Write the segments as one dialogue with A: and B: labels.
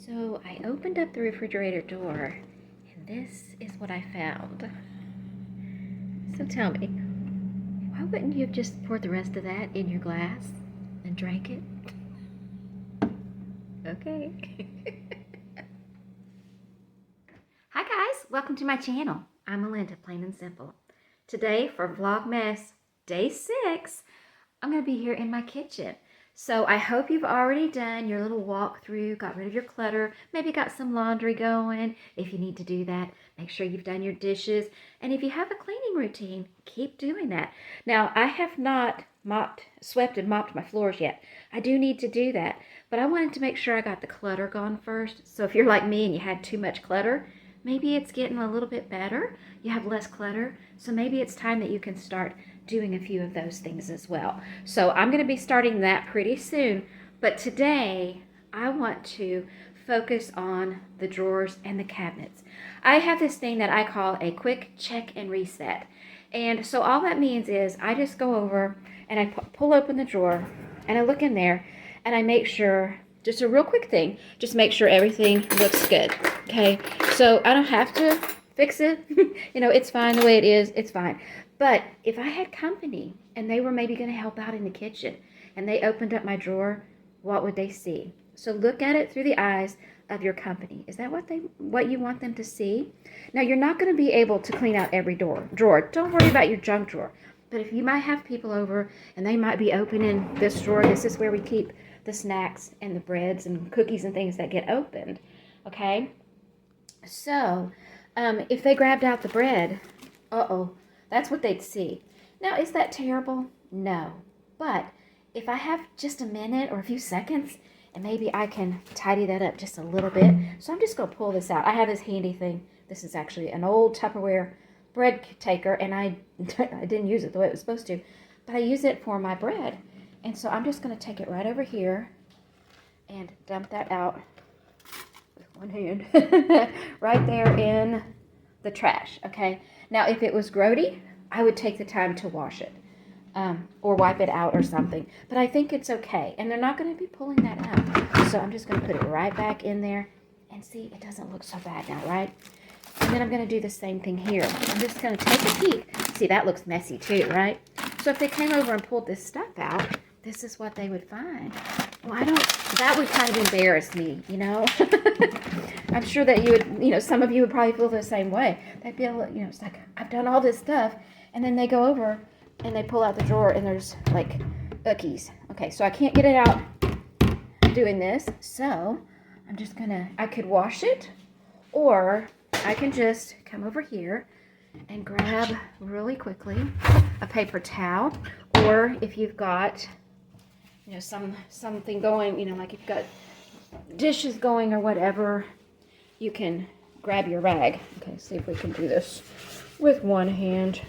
A: So I opened up the refrigerator door, and this is what I found. So tell me, why wouldn't you have just poured the rest of that in your glass and drank it? Okay. Hi guys, welcome to my channel. I'm Melinda, plain and simple. Today for Vlogmas Day 6, I'm going to be here in my kitchen. So I hope you've already done your little walkthrough, got rid of your clutter, maybe got some laundry going. If you need to do that, make sure you've done your dishes. And if you have a cleaning routine, keep doing that. Now, I have not swept and mopped my floors yet. I do need to do that, but I wanted to make sure I got the clutter gone first. So if you're like me and you had too much clutter, maybe it's getting a little bit better. You have less clutter, so maybe it's time that you can start doing a few of those things as well. So I'm going to be starting that pretty soon, but today I want to focus on the drawers and the cabinets. I have this thing that I call a quick check and reset. And so all that means is I just go over and I pull open the drawer and I look in there and I make sure, just a real quick thing, just make sure everything looks good. Okay, so I don't have to fix it. You know, it's fine the way it is, it's fine. But if I had company and they were maybe going to help out in the kitchen and they opened up my drawer, what would they see? So look at it through the eyes of your company. Is that what you want them to see? Now, you're not going to be able to clean out every drawer. Don't worry about your junk drawer. But if you might have people over and they might be opening this drawer, this is where we keep the snacks and the breads and cookies and things that get opened. Okay? So, if they grabbed out the bread, that's what they'd see. Now, is that terrible? No. But if I have just a minute or a few seconds, and maybe I can tidy that up just a little bit. So I'm just going to pull this out. I have this handy thing. This is actually an old Tupperware bread taker, and I didn't use it the way it was supposed to, but I use it for my bread. And so I'm just going to take it right over here and dump that out with one hand right there in the trash, okay? Now, if it was Grody, I would take the time to wash it or wipe it out or something. But I think it's okay. And they're not going to be pulling that out. So I'm just going to put it right back in there. And see, it doesn't look so bad now, right? And then I'm going to do the same thing here. I'm just going to take a peek. See, that looks messy too, right? So if they came over and pulled this stuff out, this is what they would find. Well, that would kind of embarrass me, you know? I'm sure that you would, some of you would probably feel the same way. They'd be able to, it's like, I've done all this stuff, and then they go over and they pull out the drawer and there's like cookies. Okay, so I can't get it out doing this, so I'm just I could wash it, or I can just come over here and grab really quickly a paper towel, or if you've got something going, like you've got dishes going or whatever, you can grab your rag. Okay, see if we can do this with one hand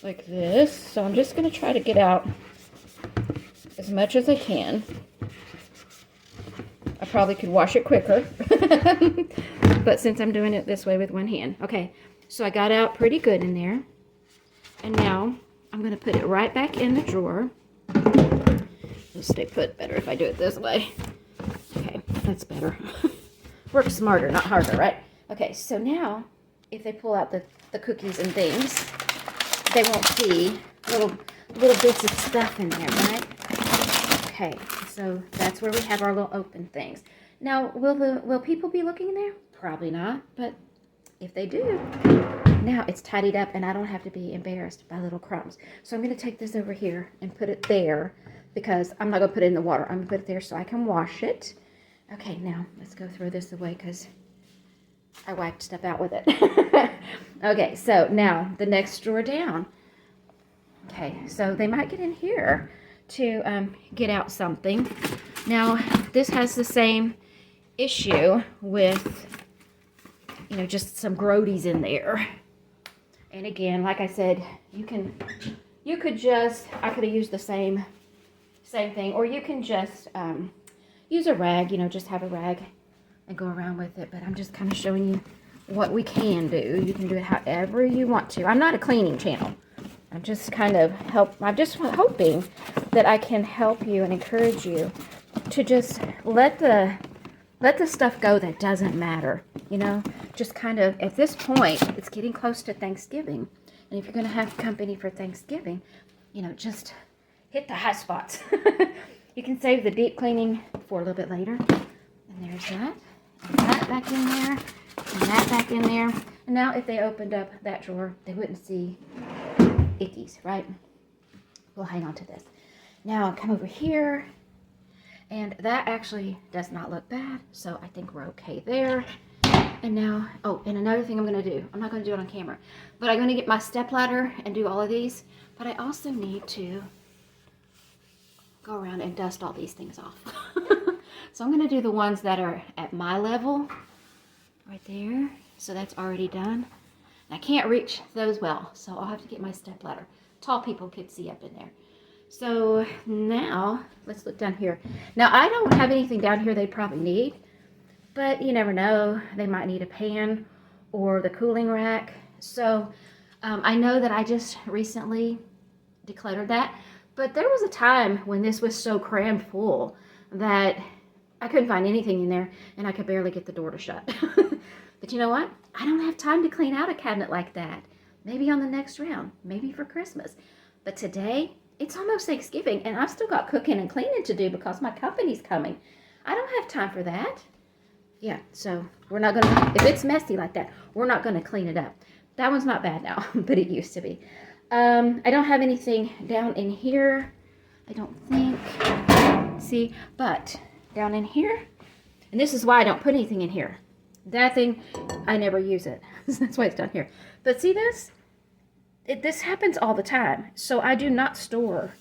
A: like this. So I'm just going to try to get out as much as I can. I probably could wash it quicker, but since I'm doing it this way with one hand. Okay, so I got out pretty good in there. And now I'm going to put it right back in the drawer. It'll stay put better if I do it this way. Okay, that's better. Work smarter, not harder, right? Okay, so now, if they pull out the cookies and things, they won't see little bits of stuff in there, right? Okay, so that's where we have our little open things. Now, will people be looking in there? Probably not, but if they do, now it's tidied up and I don't have to be embarrassed by little crumbs. So I'm going to take this over here and put it there, because I'm not going to put it in the water. I'm going to put it there so I can wash it. Okay, now let's go throw this away because I wiped stuff out with it. Okay, so now the next drawer down. Okay, so they might get in here to get out something. Now, this has the same issue with, just some grodies in there. And again, like I said, I could have used the same thing, or you can just use a rag, just have a rag and go around with it. But I'm just kind of showing you what we can do. You can do it however you want to. I'm not a cleaning channel. I'm just I'm just hoping that I can help you and encourage you to just let the let the stuff go that doesn't matter, you know. Just kind of, at this point, it's getting close to Thanksgiving. And if you're going to have company for Thanksgiving, you know, just hit the high spots. You can save the deep cleaning for a little bit later. And there's that. And that back in there. And that back in there. And now if they opened up that drawer, they wouldn't see ickies, right? We'll hang on to this. Now come over here. And that actually does not look bad. So I think we're okay there. And now, oh, and another thing I'm going to do. I'm not going to do it on camera. But I'm going to get my stepladder and do all of these. But I also need to go around and dust all these things off. So I'm going to do the ones that are at my level. Right there. So that's already done. And I can't reach those well. So I'll have to get my stepladder. Tall people could see up in there. So now, let's look down here. Now, I don't have anything down here they probably need. But you never know. They might need a pan or the cooling rack. So I know that I just recently decluttered that. But there was a time when this was so crammed full that I couldn't find anything in there. And I could barely get the door to shut. But you know what? I don't have time to clean out a cabinet like that. Maybe on the next round. Maybe for Christmas. But today, it's almost Thanksgiving, and I've still got cooking and cleaning to do because my company's coming. I don't have time for that. Yeah, so we're not going to, if it's messy like that, we're not going to clean it up. That one's not bad now, but it used to be. I don't have anything down in here, I don't think. See, but down in here, and this is why I don't put anything in here. That thing, I never use it. That's why it's down here. But see this? This happens all the time. So I do not store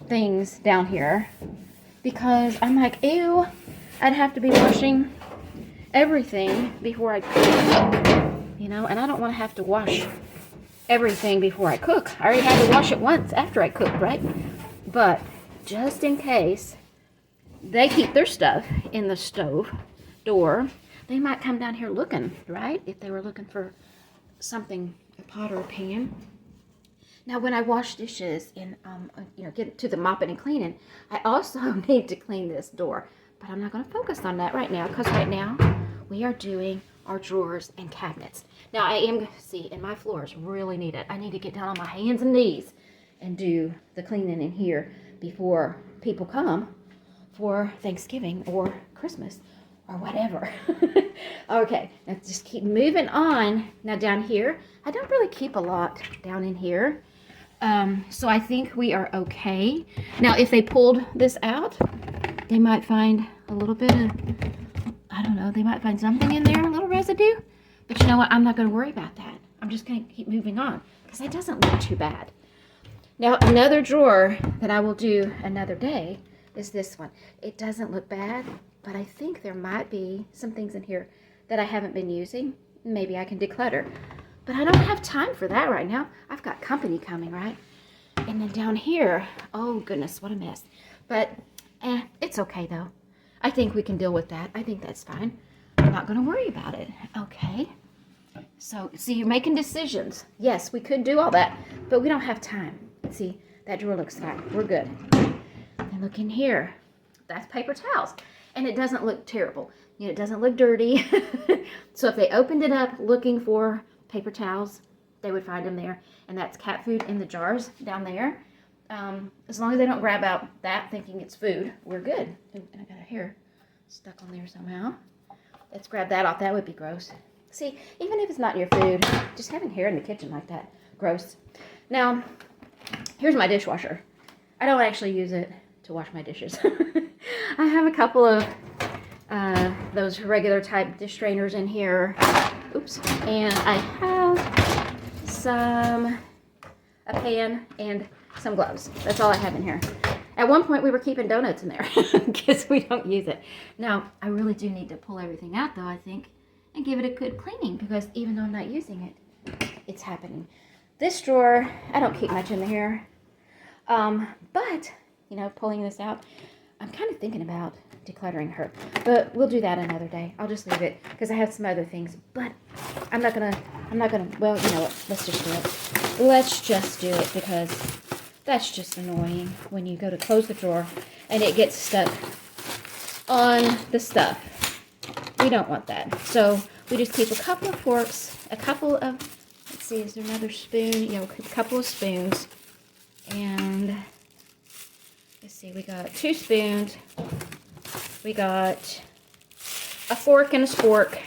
A: things down here because I'm like, ew, I'd have to be washing everything before I cook, you know, and I don't want to have to wash everything before I cook. I already had to wash it once after I cooked, right? But just in case they keep their stuff in the stove door, they might come down here looking, right? If they were looking for something, a pot or a pan. Now, when I wash dishes and, you know, get to the mopping and cleaning, I also need to clean this door. But I'm not going to focus on that right now because right now we are doing our drawers and cabinets. Now, I am, see, and my floors really need it. I need to get down on my hands and knees and do the cleaning in here before people come for Thanksgiving or Christmas or whatever. Okay, let's just keep moving on. Now, down here, I don't really keep a lot down in here. So I think we are okay. Now, if they pulled this out, they might find a little bit of, I don't know, they might find something in there, a little residue. But you know what? I'm not going to worry about that. I'm just going to keep moving on because it doesn't look too bad. Now, another drawer that I will do another day is this one. It doesn't look bad, but I think there might be some things in here that I haven't been using. Maybe I can declutter. But I don't have time for that right now. I've got company coming, right? And then down here, oh goodness, what a mess. But it's okay though. I think we can deal with that. I think that's fine. I'm not going to worry about it. Okay. So, see, you're making decisions. Yes, we could do all that, but we don't have time. See, that drawer looks fine. We're good. And look in here. That's paper towels. And it doesn't look terrible. You know, it doesn't look dirty. So if they opened it up looking for paper towels, they would find them there. And that's cat food in the jars down there. As long as they don't grab out that thinking it's food, we're good. Ooh, and I got a hair stuck on there somehow. Let's grab that off. That would be gross. See, even if it's not your food, just having hair in the kitchen like that, gross. Now, here's my dishwasher. I don't actually use it to wash my dishes. I have a couple of those regular type dish strainers in here. Oops. And I have a pan and some gloves. That's all I have in here. At one point, we were keeping donuts in there because we don't use it. Now, I really do need to pull everything out, though, I think, and give it a good cleaning because even though I'm not using it, it's happening. This drawer, I don't keep much in here. But, you know, pulling this out, I'm kind of thinking about decluttering her. But we'll do that another day. I'll just leave it because I have some other things. But I'm not gonna, well, you know what, let's just do it. Let's just do it because that's just annoying when you go to close the drawer and it gets stuck on the stuff. we don't want that. So we just keep a couple of forks, a couple of, let's see, is there another spoon? Yeah, we'll keep a couple of spoons. And let's see, we got 2 spoons. We got a fork and a spork.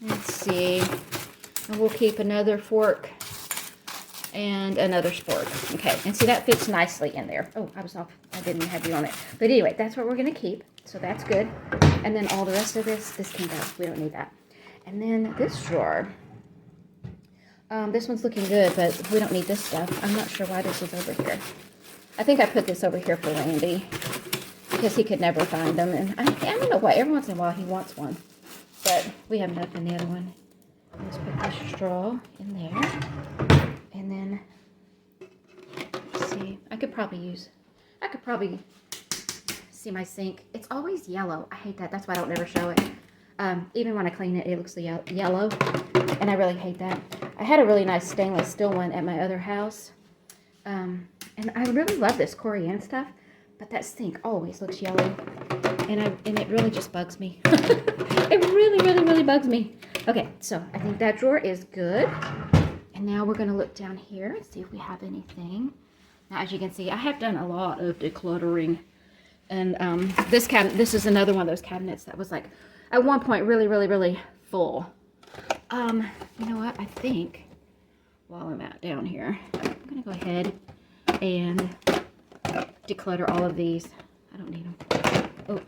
A: Let's see. And we'll keep another fork and another spork. Okay, and see, that fits nicely in there. Oh, I was off. I didn't have you on it. But anyway, that's what we're going to keep. So that's good. And then all the rest of this can go. We don't need that. And then this drawer. This one's looking good, but we don't need this stuff. I'm not sure why this is over here. I think I put this over here for Randy because he could never find them. And I don't know why. Every once in a while he wants one. But we have enough in the other one. Let's put this straw in there. And then, let's see, I could probably see my sink. It's always yellow. I hate that. That's why I don't never show it. Even when I clean it, it looks yellow. And I really hate that. I had a really nice stainless steel one at my other house. And I really love this Korean stuff. But that sink always looks yellow. And it really just bugs me. It really bugs me. Okay, so I think that drawer is good. And now we're going to look down here and see if we have anything. Now, as you can see, I have done a lot of decluttering. And this cabinet, this is another one of those cabinets that was like, at one point, really full. You know what? I think, while I'm down here, I'm going to go ahead and declutter all of these. I don't need them. Oh.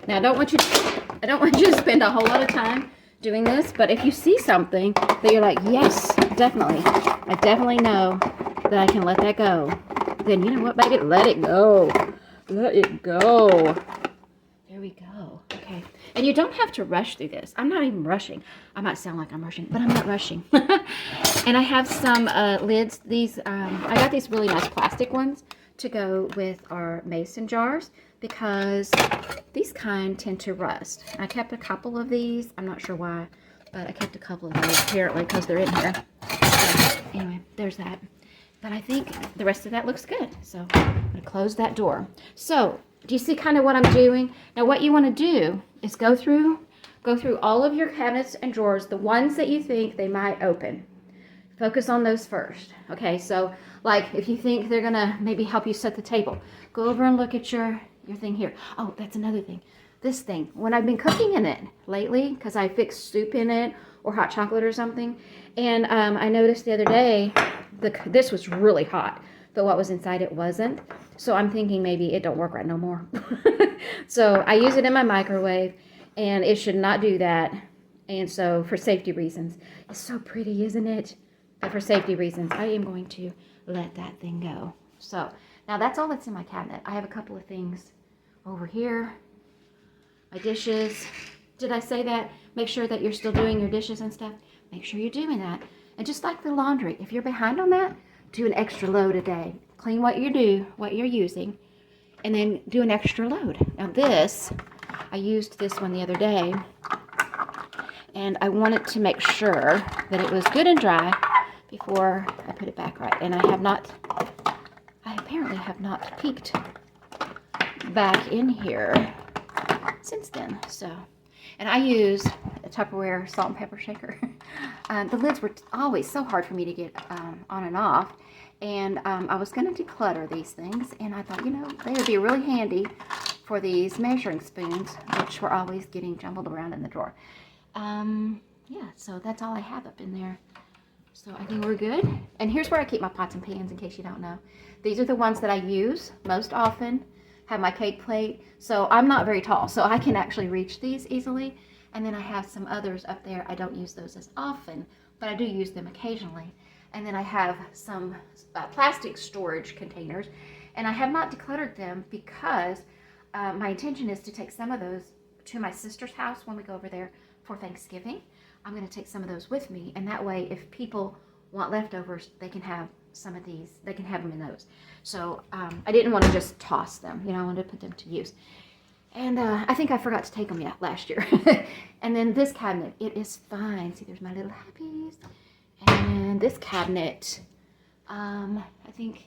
A: Now, I don't want you to spend a whole lot of time doing this, but if you see something that you're like, yes, definitely, I definitely know that I can let that go, then you know what, baby, let it go. Let it go. There we go. Okay. And you don't have to rush through this. I'm not even rushing. I might sound like I'm rushing, but I'm not rushing. And I have some lids. These, I got these really nice plastic ones to go with our mason jars because these kind tend to rust. I kept a couple of these. I'm not sure why, but I kept a couple of those apparently because they're in here. So anyway, there's that. But I think the rest of that looks good. So I'm going to close that door. So do you see kind of what I'm doing? Now what you want to do is go through all of your cabinets and drawers, the ones that you think they might open. Focus on those first. Okay, so like if you think they're going to maybe help you set the table, go over and look at your thing here. Oh, that's another thing. This thing, when I've been cooking in it lately, because I fixed soup in it or hot chocolate or something, and I noticed the other day, this was really hot, but what was inside it wasn't. So I'm thinking maybe it don't work right no more. So I use it in my microwave, and it should not do that. And so for safety reasons, it's so pretty, isn't it? But for safety reasons, I am going to let that thing go. So now that's all that's in my cabinet. I have a couple of things over here. My dishes. Did I say that? Make sure that you're still doing your dishes and stuff. Make sure you're doing that. And just like the laundry, if you're behind on that, do an extra load a day. Clean what you're using, and then do an extra load. Now this, I used this one the other day, and I wanted to make sure that it was good and dry before I put it back right. And I apparently have not peeked back in here since then. So, and I use a Tupperware salt and pepper shaker. The lids were always so hard for me to get on and off. And I was going to declutter these things, and I thought, you know, they would be really handy for these measuring spoons, which were always getting jumbled around in the drawer. Yeah, so that's all I have up in there. So I think we're good. And here's where I keep my pots and pans, in case you don't know. These are the ones that I use most often. Have my cake plate. So I'm not very tall, so I can actually reach these easily. And then I have some others up there. I don't use those as often, but I do use them occasionally. And then I have some plastic storage containers, and I have not decluttered them because my intention is to take some of those to my sister's house when we go over there for Thanksgiving. I'm going to take some of those with me, and that way if people want leftovers, they can have some of these. They can have them in those. So I didn't want to just toss them. You know, I wanted to put them to use. And I think I forgot to take them last year. And then this cabinet, it is fine. See, there's my little happies. And this cabinet, I think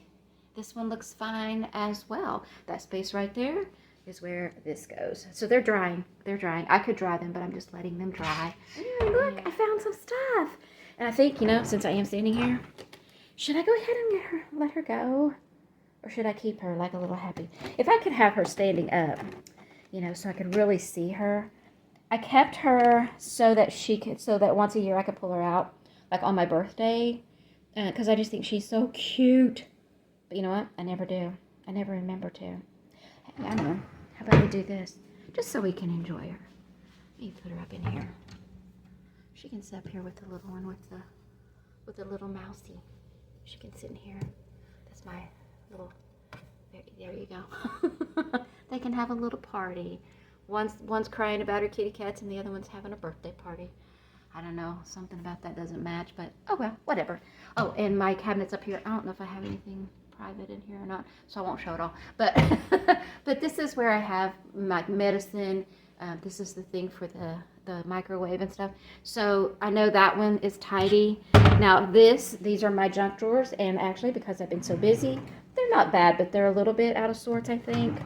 A: this one looks fine as well. That space right there is where this goes. So they're drying. They're drying. I could dry them, but I'm just letting them dry. Anyway, look, I found some stuff. And I think, you know, since I am standing here, should I go ahead and let her go? Or should I keep her like a little happy? If I could have her standing up, you know, so I could really see her. I kept her so that once a year I could pull her out, like on my birthday. Because I just think she's so cute. But you know what? I never do. I never remember to. Hey, I know. How about we do this? Just so we can enjoy her. Let me put her up in here. She can sit up here with the little one with the little mousey. She can sit in here. That's my little, there you go. They can have a little party. One's crying about her kitty cats and the other one's having a birthday party. I don't know, something about that doesn't match, but oh well, whatever. Oh, and my cabinet's up here. I don't know if I have anything private in here or not, so I won't show it all. But but this is where I have my medicine. This is the thing for the microwave and stuff. So I know that one is tidy. Now these are my junk drawers, and actually because I've been so busy, they're not bad, but they're a little bit out of sorts, I think.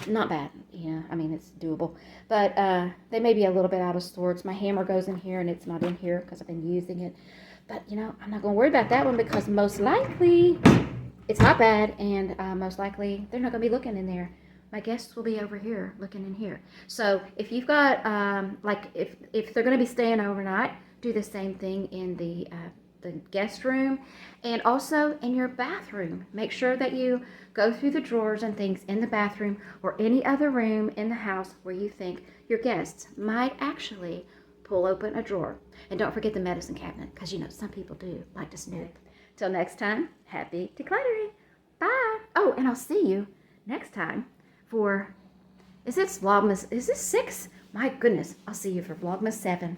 A: Not bad. Yeah, I mean, it's doable. But they may be a little bit out of sorts. My hammer goes in here, and it's not in here because I've been using it. But, you know, I'm not going to worry about that one because most likely it's not bad. And most likely they're not going to be looking in there. My guests will be over here looking in here. So if you've got, if they're going to be staying overnight, do the same thing in the guest room and also in your bathroom. Make sure that you go through the drawers and things in the bathroom or any other room in the house where you think your guests might actually pull open a drawer. And don't forget the medicine cabinet, because you know some people do like to snoop. Till next time, happy decluttering. Bye. Oh, and I'll see you next time for, is this Vlogmas, is this 6? My goodness, I'll see you for Vlogmas 7.